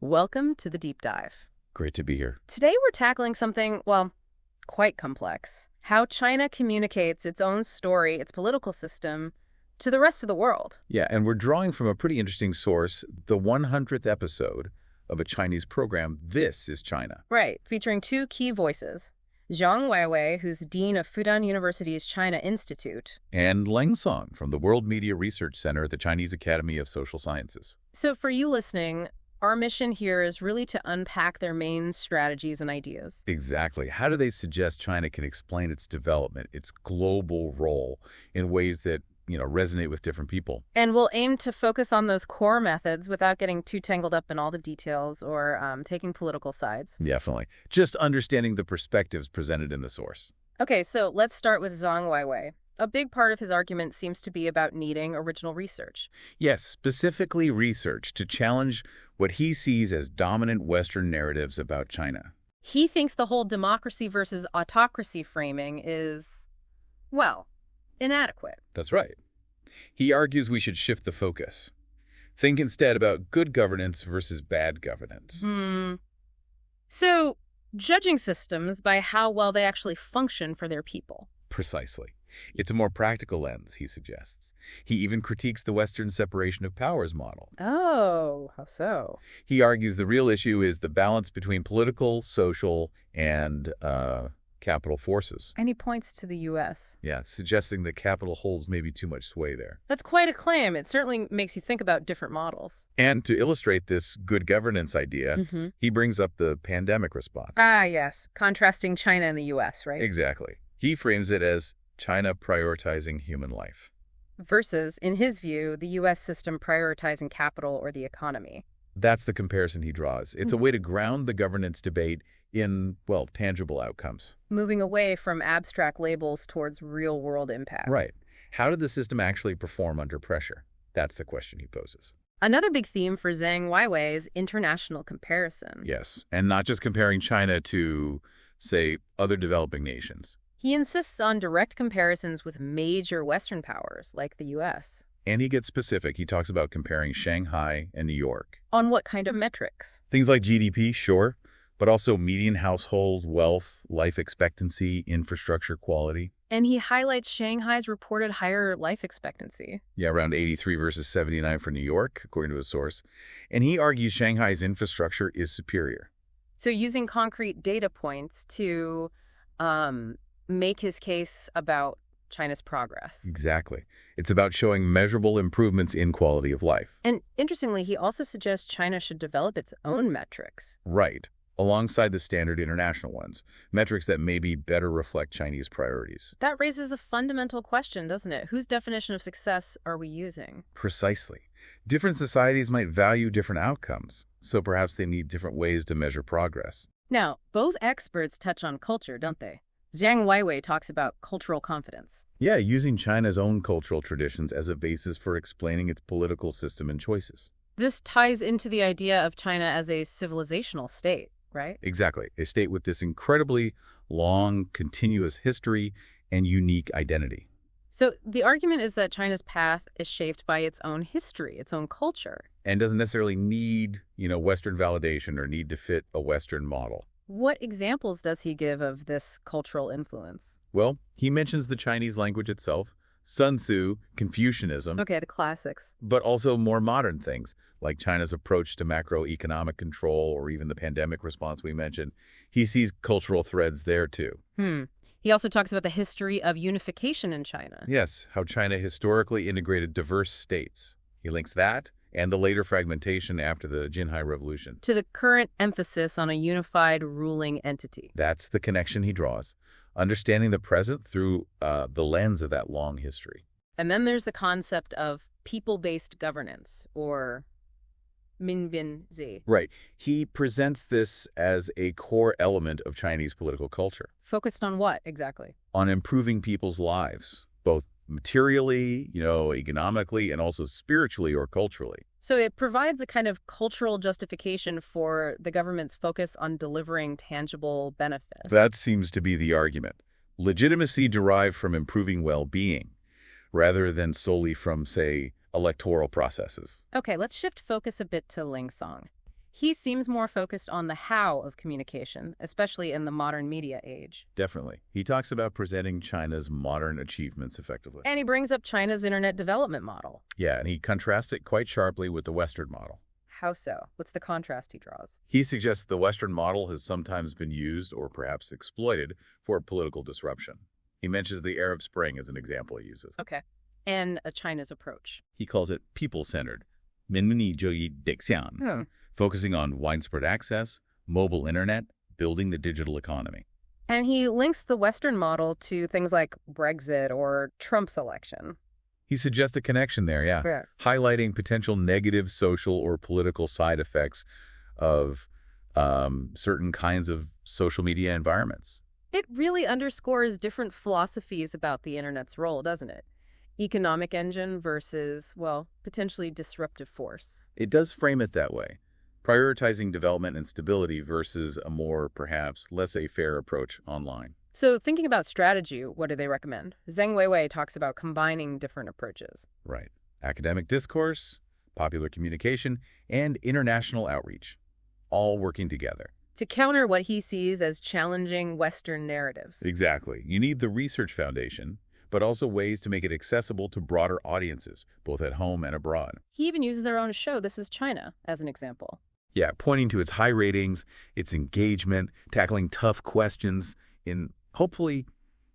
Welcome to the Deep Dive. Great to be here. Today we're tackling something, well, quite complex. How China communicates its own story, its political system, to the rest of the world. Yeah, and we're drawing from a pretty interesting source, the 100th episode of a Chinese program, This is China. Right, featuring two key voices. Zhang Weiwei, who's dean of Fudan University's China Institute. And Leng Song from the World Media Research Center at the Chinese Academy of Social Sciences. So for you listening, our mission here is really to unpack their main strategies and ideas. Exactly. How do they suggest China can explain its development, its global role, in ways that, resonate with different people? And we'll aim to focus on those core methods without getting too tangled up in all the details or taking political sides. Definitely. Just understanding the perspectives presented in the source. Okay, so let's start with Zhang Weiwei. A big part of his argument seems to be about needing original research. Yes, specifically research to challenge what he sees as dominant Western narratives about China. He thinks the whole democracy versus autocracy framing is, well, inadequate. That's right. He argues we should shift the focus. Think instead about good governance versus bad governance. So, judging systems by how well they actually function for their people. Precisely. It's a more practical lens, he suggests. He even critiques the Western separation of powers model. Oh, how so? He argues the real issue is the balance between political, social, and capital forces. And he points to the U.S. Yeah, suggesting that capital holds maybe too much sway there. That's quite a claim. It certainly makes you think about different models. And to illustrate this good governance idea, he brings up the pandemic response. Ah, yes. Contrasting China and the U.S., right? Exactly. He frames it as China prioritizing human life. Versus, in his view, the U.S. system prioritizing capital or the economy. That's the comparison he draws. It's a way to ground the governance debate in, well, tangible outcomes. Moving away from abstract labels towards real-world impact. Right. How did the system actually perform under pressure? That's the question he poses. Another big theme for Zhang Weiwei is international comparison. Yes, and not just comparing China to, say, other developing nations. He insists on direct comparisons with major Western powers, like the U.S. And he gets specific. He talks about comparing Shanghai and New York. On what kind of metrics? Things like GDP, sure, but also median household wealth, life expectancy, infrastructure quality. And he highlights Shanghai's reported higher life expectancy. Yeah, around 83 versus 79 for New York, according to his source. And he argues Shanghai's infrastructure is superior. So using concrete data points to make his case about China's progress. Exactly. It's about showing measurable improvements in quality of life. And interestingly, he also suggests China should develop its own metrics. Right. Alongside the standard international ones, metrics that maybe better reflect Chinese priorities. That raises a fundamental question, doesn't it? Whose definition of success are we using? Precisely. Different societies might value different outcomes, so perhaps they need different ways to measure progress. Now, both experts touch on culture, don't they? Zhang Weiwei talks about cultural confidence. Yeah, using China's own cultural traditions as a basis for explaining its political system and choices. This ties into the idea of China as a civilizational state, right? Exactly. A state with this incredibly long, continuous history and unique identity. So the argument is that China's path is shaped by its own history, its own culture. And doesn't necessarily need, Western validation or need to fit a Western model. What examples does he give of this cultural influence? Well, he mentions the Chinese language itself, Sun Tzu, Confucianism. Okay, the classics. But also more modern things, like China's approach to macroeconomic control or even the pandemic response we mentioned. He sees cultural threads there, too. He also talks about the history of unification in China. Yes, how China historically integrated diverse states. He links that and the later fragmentation after the Jinhai Revolution to the current emphasis on a unified ruling entity. That's the connection he draws, understanding the present through the lens of that long history. And then there's the concept of people-based governance, or Minbinzi. Right. He presents this as a core element of Chinese political culture. Focused on what, exactly? On improving people's lives, both materially, economically, and also spiritually or culturally. So it provides a kind of cultural justification for the government's focus on delivering tangible benefits. That seems to be the argument. Legitimacy derived from improving well-being, rather than solely from, say, electoral processes. Okay, let's shift focus a bit to Leng Song. He seems more focused on the how of communication, especially in the modern media age. Definitely. He talks about presenting China's modern achievements effectively. And he brings up China's internet development model. Yeah, and he contrasts it quite sharply with the Western model. How so? What's the contrast he draws? He suggests the Western model has sometimes been used or perhaps exploited for political disruption. He mentions the Arab Spring as an example he uses. Okay. And China's approach. He calls it people-centered, 民主义导向, focusing on widespread access, mobile internet, building the digital economy. And he links the Western model to things like Brexit or Trump's election. He suggests a connection there, yeah, highlighting potential negative social or political side effects of certain kinds of social media environments. It really underscores different philosophies about the internet's role, doesn't it? Economic engine versus, well, potentially disruptive force. It does frame it that way, prioritizing development and stability versus a more, perhaps, laissez-faire approach online. So thinking about strategy, what do they recommend? Zheng Weiwei talks about combining different approaches. Right. Academic discourse, popular communication, and international outreach, all working together. To counter what he sees as challenging Western narratives. Exactly. You need the research foundation, but also ways to make it accessible to broader audiences, both at home and abroad. He even uses their own show, This is China, as an example. Yeah, pointing to its high ratings, its engagement, tackling tough questions in, hopefully,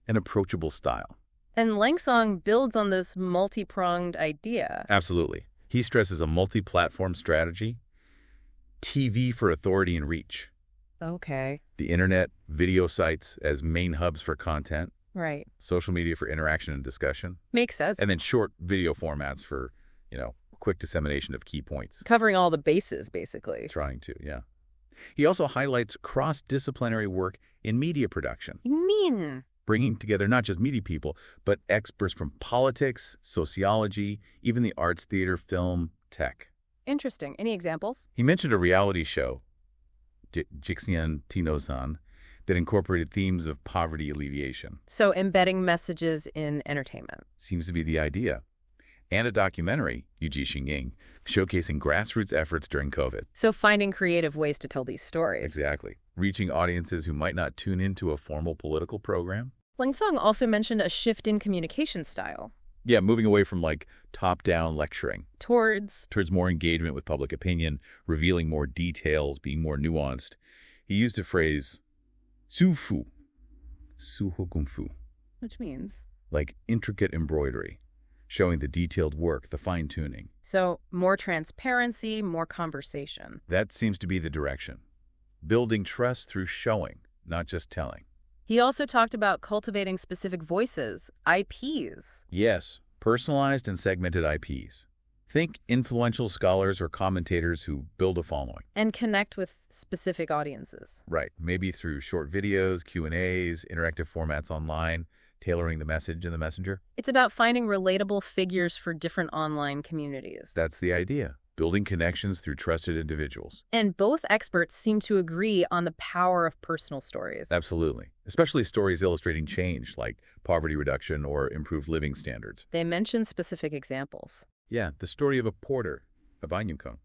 an approachable style. And Langsong builds on this multi-pronged idea. Absolutely. He stresses a multi-platform strategy, TV for authority and reach. Okay. The internet, video sites as main hubs for content. Right. Social media for interaction and discussion. Makes sense. And then short video formats for, quick dissemination of key points. Covering all the bases, basically. Trying to, yeah. He also highlights cross-disciplinary work in media production. You mean? Bringing together not just media people, but experts from politics, sociology, even the arts, theater, film, tech. Interesting. Any examples? He mentioned a reality show, Jixian Tino-san, that incorporated themes of poverty alleviation. So embedding messages in entertainment. Seems to be the idea. And a documentary, Yuji Xingying, showcasing grassroots efforts during COVID. So finding creative ways to tell these stories. Exactly. Reaching audiences who might not tune into a formal political program. Langsong also mentioned a shift in communication style. Yeah, moving away from top-down lecturing. Towards more engagement with public opinion, revealing more details, being more nuanced. He used a phrase, 舒服, 舒服功夫. Which means? Like intricate embroidery, showing the detailed work, the fine-tuning. So more transparency, more conversation. That seems to be the direction. Building trust through showing, not just telling. He also talked about cultivating specific voices, IPs. Yes, personalized and segmented IPs. Think influential scholars or commentators who build a following. And connect with specific audiences. Right, maybe through short videos, Q&As, interactive formats online, tailoring the message in the messenger. It's about finding relatable figures for different online communities. That's the idea. Building connections through trusted individuals. And both experts seem to agree on the power of personal stories. Absolutely. Especially stories illustrating change, like poverty reduction or improved living standards. They mention specific examples. Yeah, the story of a porter, a Banyamkong,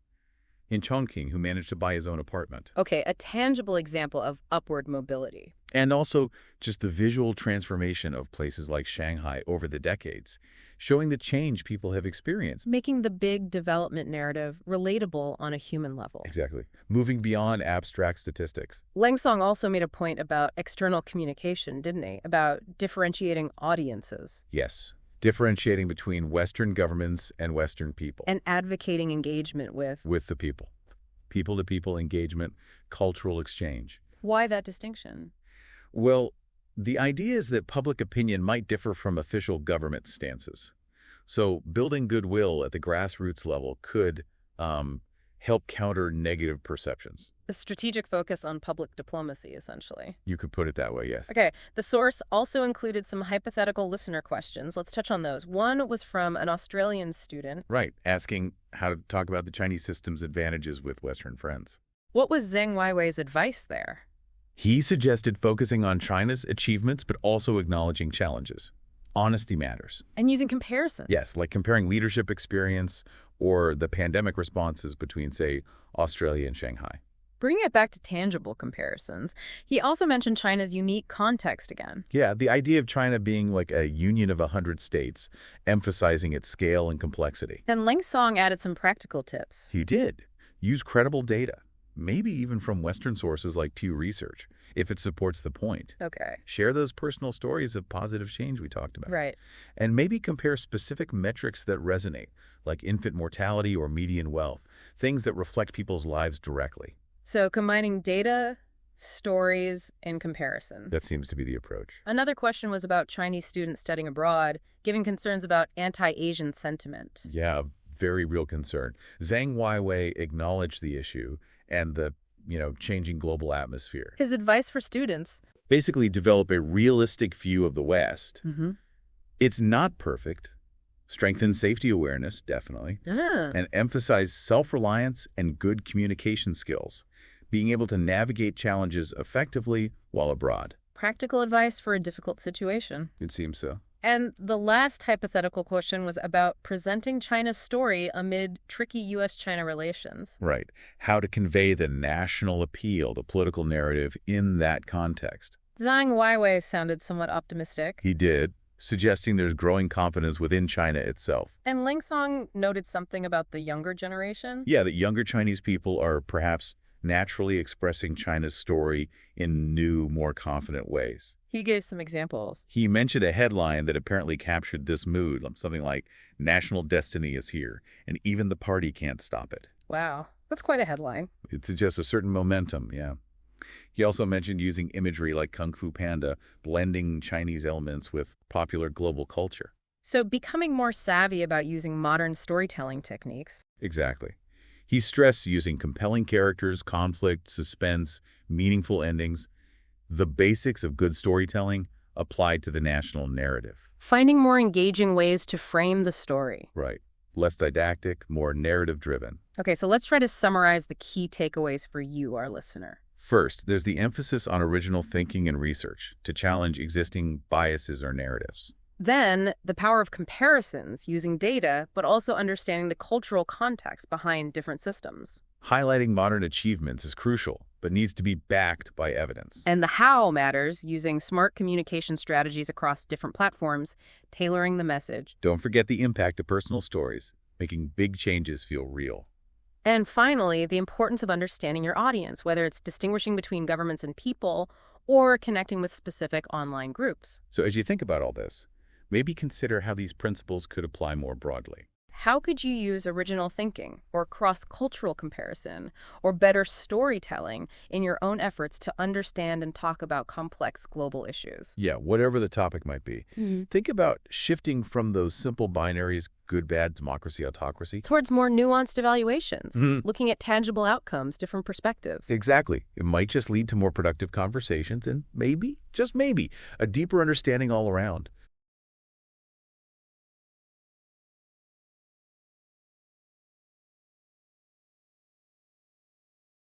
in Chongqing who managed to buy his own apartment. Okay, a tangible example of upward mobility. And also just the visual transformation of places like Shanghai over the decades, showing the change people have experienced. Making the big development narrative relatable on a human level. Exactly. Moving beyond abstract statistics. Langsong also made a point about external communication, didn't he? About differentiating audiences. Yes. Differentiating between Western governments and Western people. And advocating engagement with the people. People-to-people engagement, cultural exchange. Why that distinction? Well, the idea is that public opinion might differ from official government stances. So building goodwill at the grassroots level could help counter negative perceptions. A strategic focus on public diplomacy, essentially. You could put it that way, yes. Okay, the source also included some hypothetical listener questions. Let's touch on those. One was from an Australian student. Right, asking how to talk about the Chinese system's advantages with Western friends. What was Zheng Weiwei's advice there? He suggested focusing on China's achievements, but also acknowledging challenges. Honesty matters. And using comparisons. Yes, like comparing leadership experience or the pandemic responses between, say, Australia and Shanghai. Bringing it back to tangible comparisons, he also mentioned China's unique context again. Yeah, the idea of China being like a union of 100 states, emphasizing its scale and complexity. And Ling Song added some practical tips. He did. Use credible data, maybe even from Western sources like Pew Research, if it supports the point. Okay. Share those personal stories of positive change we talked about. Right. And maybe compare specific metrics that resonate, like infant mortality or median wealth, things that reflect people's lives directly. So combining data, stories, and comparison. That seems to be the approach. Another question was about Chinese students studying abroad, giving concerns about anti-Asian sentiment. Yeah, very real concern. Zhang Weiwei acknowledged the issue and the, changing global atmosphere. His advice for students? Basically develop a realistic view of the West. Mm-hmm. It's not perfect. Strengthen safety awareness, definitely. Ah. And emphasize self-reliance and good communication skills, being able to navigate challenges effectively while abroad. Practical advice for a difficult situation. It seems so. And the last hypothetical question was about presenting China's story amid tricky U.S.-China relations. Right. How to convey the national appeal, the political narrative in that context. Zhang Weiwei sounded somewhat optimistic. He did, suggesting there's growing confidence within China itself. And Ling Song noted something about the younger generation. Yeah, that younger Chinese people are perhaps naturally expressing China's story in new, more confident ways. He gave some examples. He mentioned a headline that apparently captured this mood, something like, "National destiny is here, and even the party can't stop it." Wow, that's quite a headline. It suggests a certain momentum, yeah. He also mentioned using imagery like Kung Fu Panda, blending Chinese elements with popular global culture. So becoming more savvy about using modern storytelling techniques. Exactly. He stressed using compelling characters, conflict, suspense, meaningful endings, the basics of good storytelling applied to the national narrative. Finding more engaging ways to frame the story. Right. Less didactic, more narrative-driven. Okay, so let's try to summarize the key takeaways for you, our listener. First, there's the emphasis on original thinking and research to challenge existing biases or narratives. Then, the power of comparisons using data, but also understanding the cultural context behind different systems. Highlighting modern achievements is crucial, but needs to be backed by evidence. And the how matters, using smart communication strategies across different platforms, tailoring the message. Don't forget the impact of personal stories, making big changes feel real. And finally, the importance of understanding your audience, whether it's distinguishing between governments and people or connecting with specific online groups. So as you think about all this, maybe consider how these principles could apply more broadly. How could you use original thinking or cross-cultural comparison or better storytelling in your own efforts to understand and talk about complex global issues? Yeah, whatever the topic might be. Think about shifting from those simple binaries, good, bad, democracy, autocracy, towards more nuanced evaluations, looking at tangible outcomes, different perspectives. Exactly. It might just lead to more productive conversations and maybe, just maybe, a deeper understanding all around.